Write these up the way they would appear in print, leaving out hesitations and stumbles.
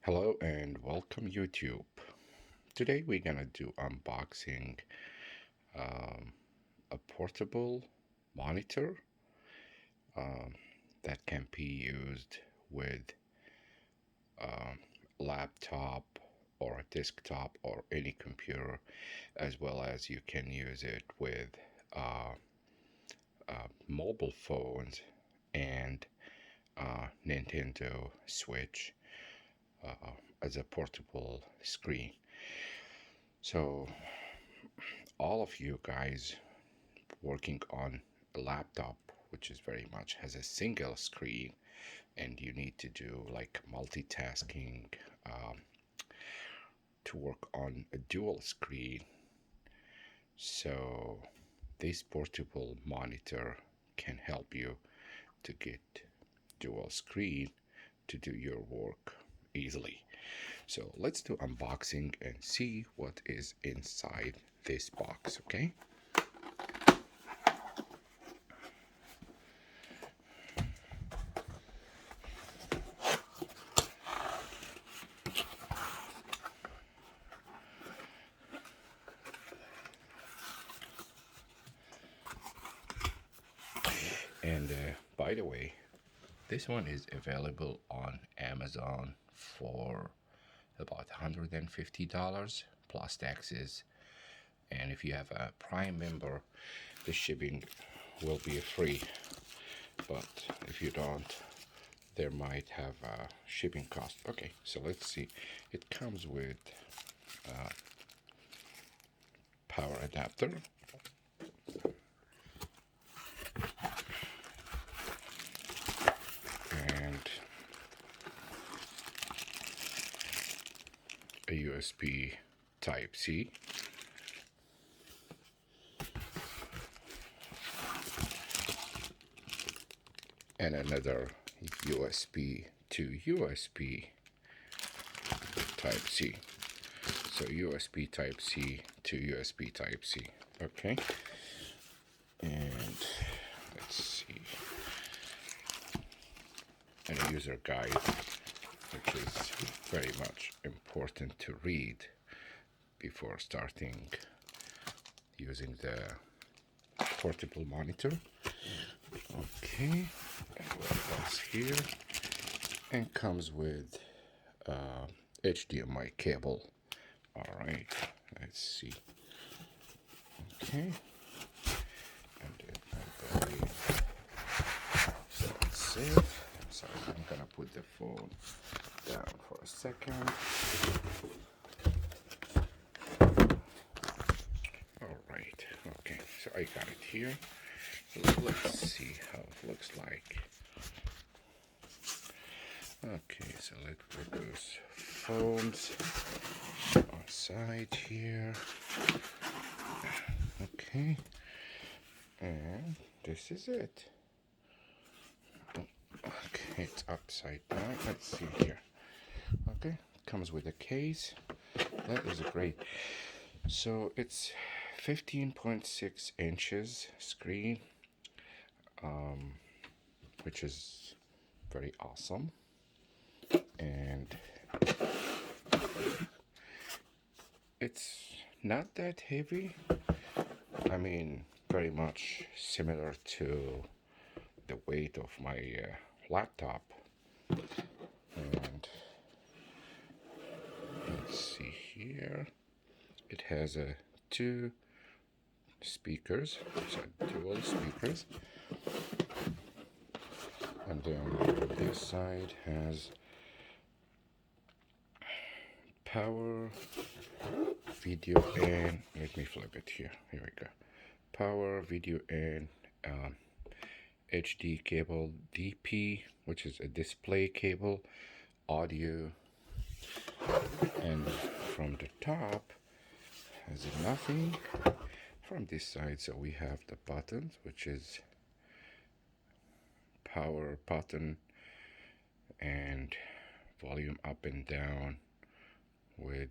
Hello and welcome YouTube. Today we're gonna do unboxing um, a portable monitor um, that can be used with um, laptop or a desktop or any computer, as well as you can use it with uh, mobile phones and Nintendo Switch as a portable screen. So all of you guys working on a laptop, which is very much has a single screen, and you need to do like multitasking um, to work on a dual screen. So this portable monitor can help you to get dual screen to do your work easily. So let's do unboxing and see what is inside this box, okay? And by the way, this one is available on Amazon for about $150 plus taxes. And if you have a Prime member, the shipping will be free. But if you don't, there might have a shipping cost. Okay, so let's see. It comes with a power adapter, and a USB Type C, and another USB to USB Type C. So USB Type C to USB Type C. Okay, and let's see, and a user guide, which is very much important to read before starting using the portable monitor. Okay, and what else here? And comes with HDMI cable. All right, let's see. Okay, and then I believe that's it. So I'm gonna put the phone down for a second. All right, okay, so I got it here. Let's see how it looks like. Okay, so let's put those phones on side here. Okay, and this is it. Okay, it's upside down. Let's see here. Okay, comes with a case. That is great. So it's 15.6 inches screen, which is very awesome. And it's not that heavy. I mean, very much similar to the weight of my laptop. And let's see here. It has two speakers, so dual speakers. And then this side has power, video, and let me flip it here. Here we go. Power, video, and HD cable, DP, which is a display cable, audio, and from the top has nothing. From this side, so we have the buttons, which is power button and volume up and down with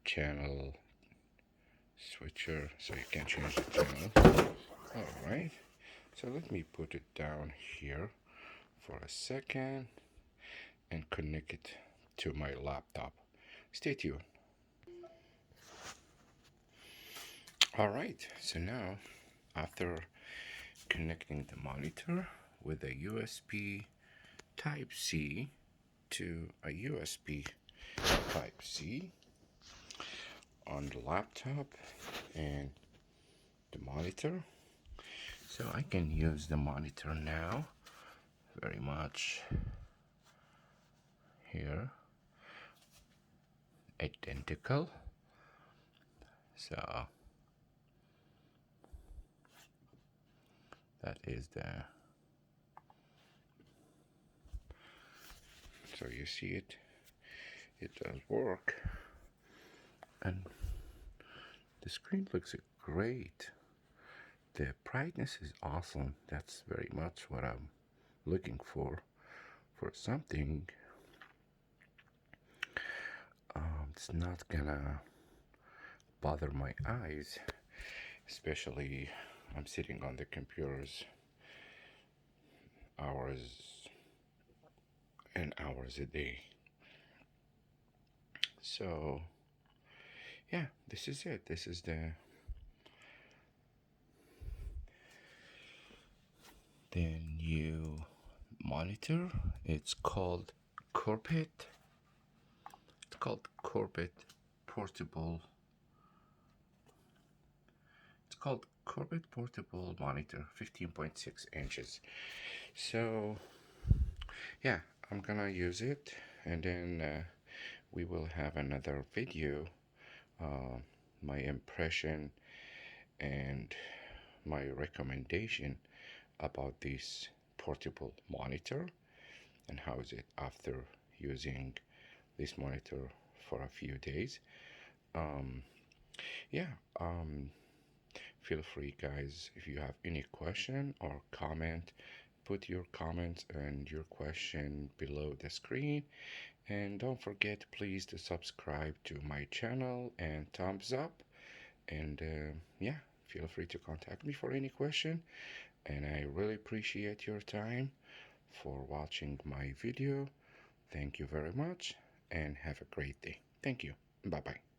channel switcher, so you can change the channel. All right, so let me put it down here for a second and connect it to my laptop. Stay tuned. All right, so now after connecting the monitor with a USB Type C to a USB Type C on the laptop and the monitor, so I can use the monitor now very much here, identical. So that is the, so you see it does work, and the screen looks great. The brightness is awesome. That's very much what I'm looking for something. It's not gonna bother my eyes, especially I'm sitting on the computers hours and hours a day. So yeah, this is it. This is the new monitor. It's called Corprit. It's called Corprit Portable. It's called Corprit Portable Monitor, 15.6 inches. So yeah, I'm gonna use it, and then we will have another video, uh, my impression and my recommendation about this portable monitor and how is it after using this monitor for a few days. um, yeah, feel free guys, if you have any question or comment, put your comments and your question below the screen, and don't forget please to subscribe to my channel and thumbs up, and yeah, feel free to contact me for any question, and I really appreciate your time for watching my video. Thank you very much and have a great day. Thank you. Bye bye.